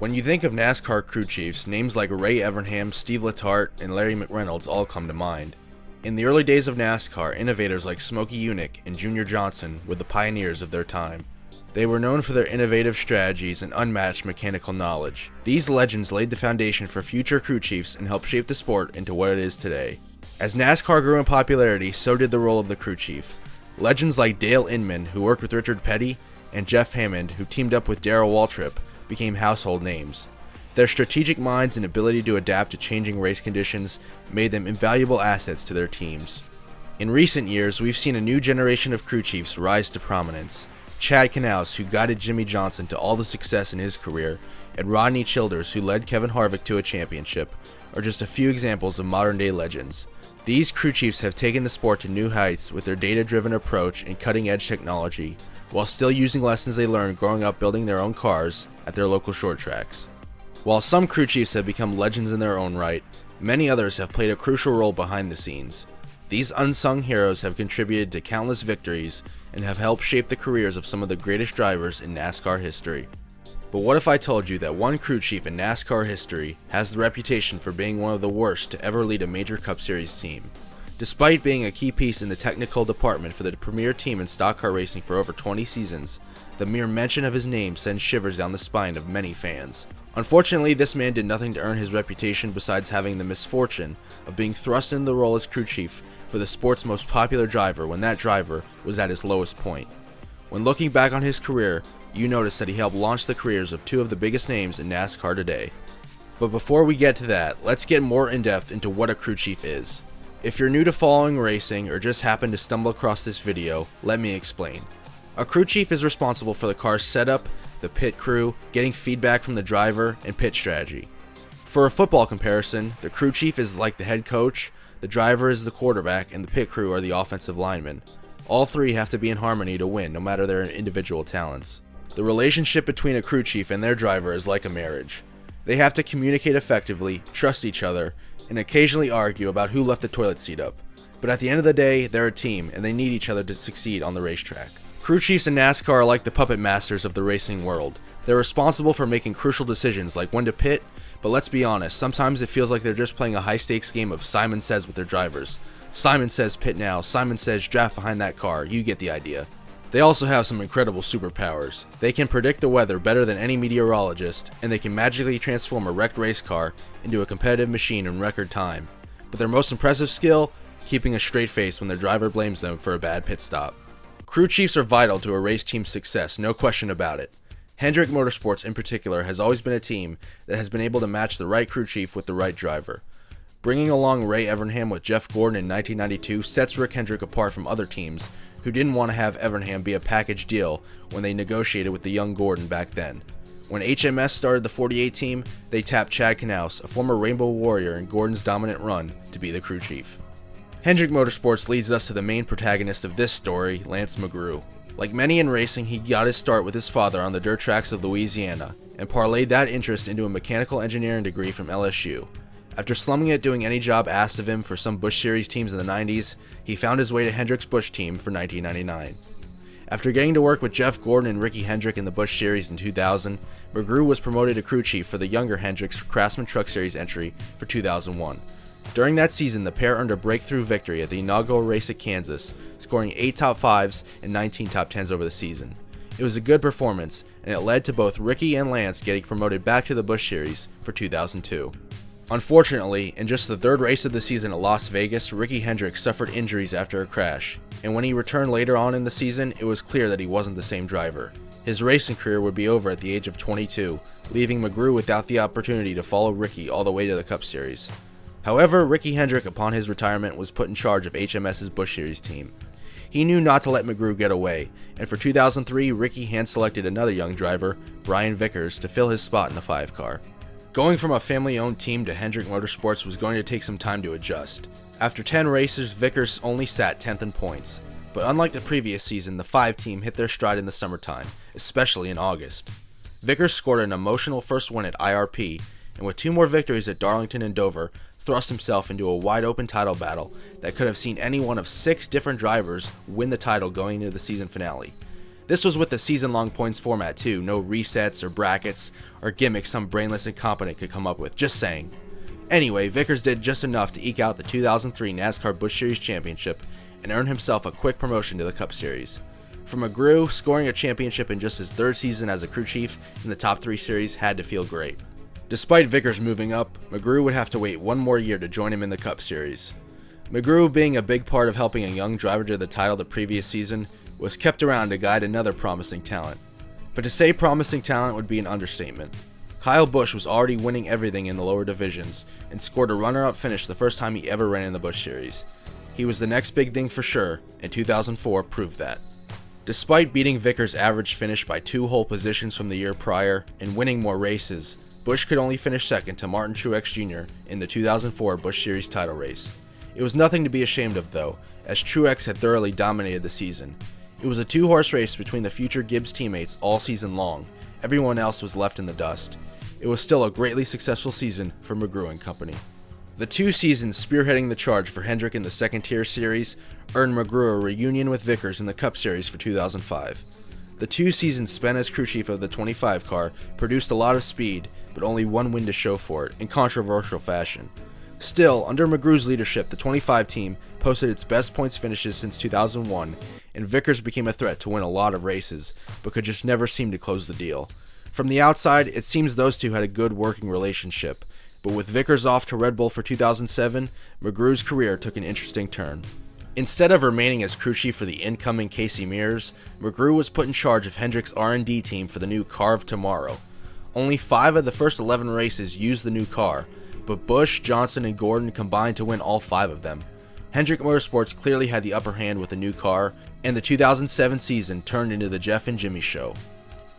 When you think of NASCAR crew chiefs, names like Ray Evernham, Steve Letarte, and Larry McReynolds all come to mind. In the early days of NASCAR, innovators like Smokey Yunick and Junior Johnson were the pioneers of their time. They were known for their innovative strategies and unmatched mechanical knowledge. These legends laid the foundation for future crew chiefs and helped shape the sport into what it is today. As NASCAR grew in popularity, so did the role of the crew chief. Legends like Dale Earnhardt, who worked with Richard Petty, and Jeff Hammond, who teamed up with Darrell Waltrip, became household names. Their strategic minds and ability to adapt to changing race conditions made them invaluable assets to their teams. In recent years, we've seen a new generation of crew chiefs rise to prominence. Chad Knaus, who guided Jimmy Johnson to all the success in his career, and Rodney Childers, who led Kevin Harvick to a championship, are just a few examples of modern-day legends. These crew chiefs have taken the sport to new heights with their data-driven approach and cutting-edge technology, while still using lessons they learned growing up building their own cars at their local short tracks. While some crew chiefs have become legends in their own right, many others have played a crucial role behind the scenes. These unsung heroes have contributed to countless victories and have helped shape the careers of some of the greatest drivers in NASCAR history. But what if I told you that one crew chief in NASCAR history has the reputation for being one of the worst to ever lead a major Cup Series team? Despite being a key piece in the technical department for the premier team in stock car racing for over 20 seasons, the mere mention of his name sends shivers down the spine of many fans. Unfortunately, this man did nothing to earn his reputation besides having the misfortune of being thrust into the role as crew chief for the sport's most popular driver when that driver was at his lowest point. When looking back on his career, you notice that he helped launch the careers of two of the biggest names in NASCAR today. But before we get to that, let's get more in-depth into what a crew chief is. If you're new to following racing or just happen to stumble across this video, let me explain. A crew chief is responsible for the car's setup, the pit crew, getting feedback from the driver, and pit strategy. For a football comparison, the crew chief is like the head coach, the driver is the quarterback, and the pit crew are the offensive linemen. All three have to be in harmony to win, no matter their individual talents. The relationship between a crew chief and their driver is like a marriage. They have to communicate effectively, trust each other, and occasionally argue about who left the toilet seat up. But at the end of the day, they're a team, and they need each other to succeed on the racetrack. Crew chiefs in NASCAR are like the puppet masters of the racing world. They're responsible for making crucial decisions like when to pit, but let's be honest, sometimes it feels like they're just playing a high-stakes game of Simon Says with their drivers. Simon says pit now, Simon says draft behind that car, you get the idea. They also have some incredible superpowers. They can predict the weather better than any meteorologist, and they can magically transform a wrecked race car into a competitive machine in record time. But their most impressive skill? Keeping a straight face when their driver blames them for a bad pit stop. Crew chiefs are vital to a race team's success, no question about it. Hendrick Motorsports in particular has always been a team that has been able to match the right crew chief with the right driver. Bringing along Ray Evernham with Jeff Gordon in 1992 sets Rick Hendrick apart from other teams who didn't want to have Evernham be a package deal when they negotiated with the young Gordon back then. When HMS started the 48 team, they tapped Chad Knaus, a former Rainbow Warrior in Gordon's dominant run, to be the crew chief. Hendrick Motorsports leads us to the main protagonist of this story, Lance McGrew. Like many in racing, he got his start with his father on the dirt tracks of Louisiana, and parlayed that interest into a mechanical engineering degree from LSU. After slumming it doing any job asked of him for some Busch Series teams in the 90s, he found his way to Hendrick's Busch team for 1999. After getting to work with Jeff Gordon and Ricky Hendrick in the Busch Series in 2000, McGrew was promoted to crew chief for the younger Hendrick's Craftsman Truck Series entry for 2001. During that season, the pair earned a breakthrough victory at the inaugural race at Kansas, scoring 8 top 5s and 19 top 10s over the season. It was a good performance, and it led to both Ricky and Lance getting promoted back to the Busch Series for 2002. Unfortunately, in just the third race of the season at Las Vegas, Ricky Hendrick suffered injuries after a crash, and when he returned later on in the season, it was clear that he wasn't the same driver. His racing career would be over at the age of 22, leaving McGrew without the opportunity to follow Ricky all the way to the Cup Series. However, Ricky Hendrick, upon his retirement, was put in charge of HMS's Busch Series team. He knew not to let McGrew get away, and for 2003, Ricky hand-selected another young driver, Brian Vickers, to fill his spot in the 5 car. Going from a family-owned team to Hendrick Motorsports was going to take some time to adjust. After 10 races, Vickers only sat 10th in points, but unlike the previous season, the 5 team hit their stride in the summertime, especially in August. Vickers scored an emotional first win at IRP, and with 2 more victories at Darlington and Dover, thrust himself into a wide-open title battle that could have seen any one of 6 different drivers win the title going into the season finale. This was with the season-long points format too, no resets or brackets or gimmicks some brainless incompetent could come up with, just saying. Anyway, Vickers did just enough to eke out the 2003 NASCAR Busch Series Championship and earn himself a quick promotion to the Cup Series. For McGrew, scoring a championship in just his third season as a crew chief in the top 3 series had to feel great. Despite Vickers moving up, McGrew would have to wait one more year to join him in the Cup Series. McGrew, being a big part of helping a young driver to the title the previous season, was kept around to guide another promising talent. But to say promising talent would be an understatement. Kyle Busch was already winning everything in the lower divisions and scored a runner-up finish the first time he ever ran in the Busch Series. He was the next big thing for sure, and 2004 proved that. Despite beating Vickers' average finish by 2 whole positions from the year prior and winning more races, Busch could only finish second to Martin Truex Jr. in the 2004 Busch Series title race. It was nothing to be ashamed of though, as Truex had thoroughly dominated the season. It was a 2-horse race between the future Gibbs teammates all season long. Everyone else was left in the dust. It was still a greatly successful season for McGrew and company. The 2 seasons spearheading the charge for Hendrick in the second tier series earned McGrew a reunion with Vickers in the Cup Series for 2005. The 2 seasons spent as crew chief of the 25 car produced a lot of speed, but only 1 win to show for it in controversial fashion. Still, under McGrew's leadership, the 25 team posted its best points finishes since 2001, and Vickers became a threat to win a lot of races, but could just never seem to close the deal. From the outside, it seems those two had a good working relationship, but with Vickers off to Red Bull for 2007, McGrew's career took an interesting turn. Instead of remaining as crew chief for the incoming Casey Mears, McGrew was put in charge of Hendrick's R&D team for the new car of tomorrow. Only 5 of the first 11 races used the new car, but Busch, Johnson, and Gordon combined to win all 5 of them. Hendrick Motorsports clearly had the upper hand with the new car, and the 2007 season turned into the Jeff and Jimmy show.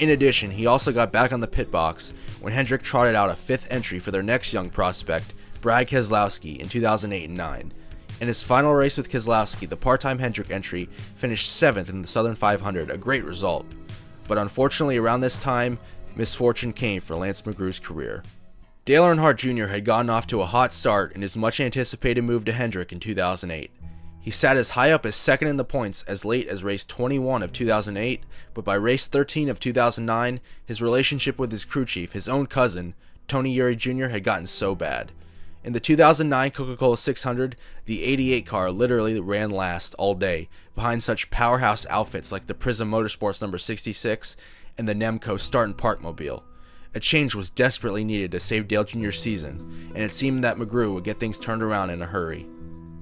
In addition, he also got back on the pit box when Hendrick trotted out a 5th entry for their next young prospect, Brad Keselowski, in 2008 and 9. In his final race with Keselowski, the part-time Hendrick entry finished 7th in the Southern 500, a great result. But unfortunately around this time, misfortune came for Lance McGrew's career. Dale Earnhardt Jr. had gotten off to a hot start in his much-anticipated move to Hendrick in 2008. He sat as high up as second in the points as late as race 21 of 2008, but by race 13 of 2009, his relationship with his crew chief, his own cousin, Tony Eury Jr., had gotten so bad. In the 2009 Coca-Cola 600, the 88 car literally ran last all day, behind such powerhouse outfits like the Prism Motorsports number 66 and the Nemco Start and Park mobile. A change was desperately needed to save Dale Jr.'s season, and it seemed that McGrew would get things turned around in a hurry.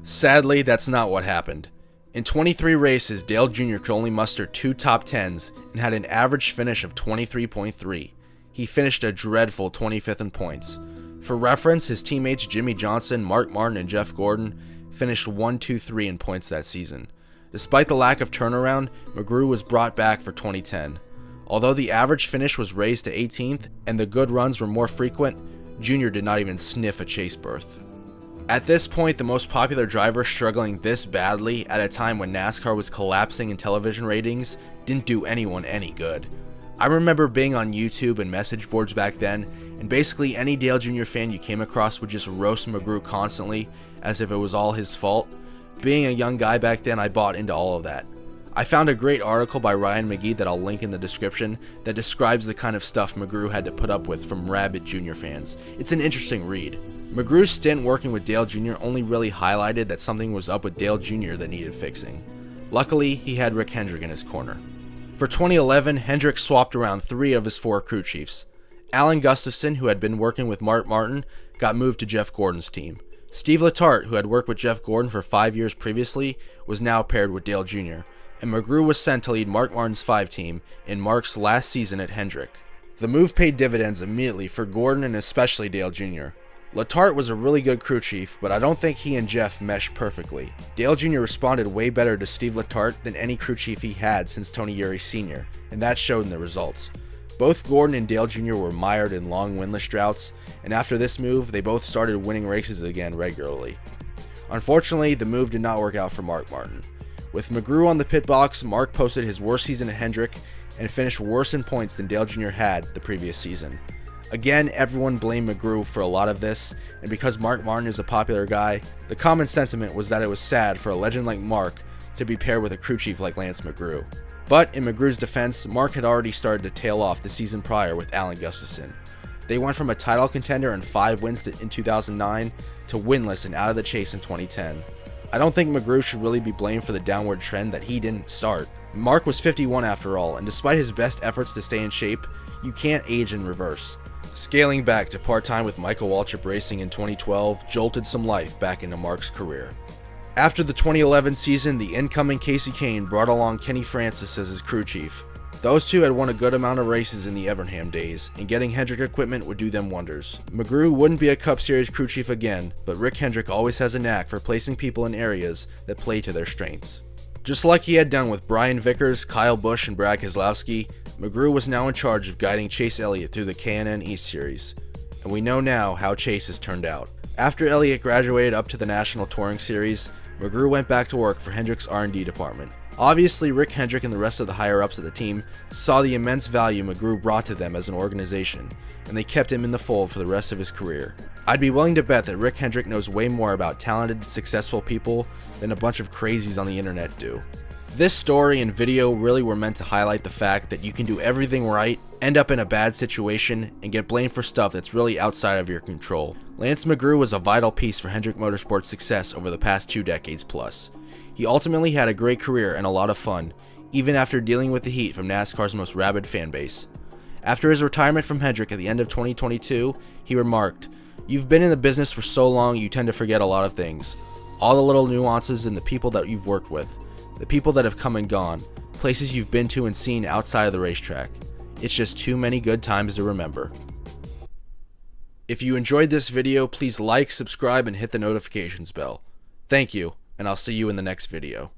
Sadly, that's not what happened. In 23 races, Dale Jr. could only muster 2 top 10s and had an average finish of 23.3. He finished a dreadful 25th in points. For reference, his teammates Jimmy Johnson, Mark Martin, and Jeff Gordon finished 1, 2, 3 in points that season. Despite the lack of turnaround, McGrew was brought back for 2010. Although the average finish was raised to 18th and the good runs were more frequent, Jr. did not even sniff a chase berth. At this point, the most popular driver struggling this badly at a time when NASCAR was collapsing in television ratings didn't do anyone any good. I remember being on YouTube and message boards back then, and basically any Dale Jr. fan you came across would just roast McGrew constantly as if it was all his fault. Being a young guy back then, I bought into all of that. I found a great article by Ryan McGee that I'll link in the description that describes the kind of stuff McGrew had to put up with from rabid Jr. fans. It's an interesting read. McGrew's stint working with Dale Jr. only really highlighted that something was up with Dale Jr. that needed fixing. Luckily, he had Rick Hendrick in his corner. For 2011, Hendrick swapped around 3 of his 4 crew chiefs. Alan Gustafson, who had been working with Mark Martin, got moved to Jeff Gordon's team. Steve Letarte, who had worked with Jeff Gordon for 5 years previously, was now paired with Dale Jr., and McGrew was sent to lead Mark Martin's 5 team in Mark's last season at Hendrick. The move paid dividends immediately for Gordon and especially Dale Jr. Letarte was a really good crew chief, but I don't think he and Jeff meshed perfectly. Dale Jr. responded way better to Steve Letarte than any crew chief he had since Tony Eury Sr., and that showed in the results. Both Gordon and Dale Jr. were mired in long winless droughts, and after this move, they both started winning races again regularly. Unfortunately, the move did not work out for Mark Martin. With McGrew on the pit box, Mark posted his worst season at Hendrick and finished worse in points than Dale Jr. had the previous season. Again, everyone blamed McGrew for a lot of this, and because Mark Martin is a popular guy, the common sentiment was that it was sad for a legend like Mark to be paired with a crew chief like Lance McGrew. But in McGrew's defense, Mark had already started to tail off the season prior with Alan Gustafson. They went from a title contender and 5 wins in 2009 to winless and out of the chase in 2010. I don't think McGrew should really be blamed for the downward trend that he didn't start. Mark was 51 after all, and despite his best efforts to stay in shape, you can't age in reverse. Scaling back to part-time with Michael Waltrip Racing in 2012 jolted some life back into Mark's career. After the 2011 season, the incoming Casey Kane brought along Kenny Francis as his crew chief. Those two had won a good amount of races in the Evernham days, and getting Hendrick equipment would do them wonders. McGrew wouldn't be a Cup Series crew chief again, but Rick Hendrick always has a knack for placing people in areas that play to their strengths. Just like he had done with Brian Vickers, Kyle Busch, and Brad Keselowski, McGrew was now in charge of guiding Chase Elliott through the K&N East Series, and we know now how Chase has turned out. After Elliott graduated up to the National Touring Series, McGrew went back to work for Hendrick's R&D department. Obviously, Rick Hendrick and the rest of the higher-ups of the team saw the immense value McGrew brought to them as an organization, and they kept him in the fold for the rest of his career. I'd be willing to bet that Rick Hendrick knows way more about talented, successful people than a bunch of crazies on the internet do. This story and video really were meant to highlight the fact that you can do everything right, end up in a bad situation, and get blamed for stuff that's really outside of your control. Lance McGrew was a vital piece for Hendrick Motorsports' success over the past 2 decades plus. He ultimately had a great career and a lot of fun, even after dealing with the heat from NASCAR's most rabid fan base. After his retirement from Hendrick at the end of 2022, he remarked, "You've been in the business for so long you tend to forget a lot of things. All the little nuances and the people that you've worked with, the people that have come and gone, places you've been to and seen outside of the racetrack. It's just too many good times to remember." If you enjoyed this video, please like, subscribe, and hit the notifications bell. Thank you, and I'll see you in the next video.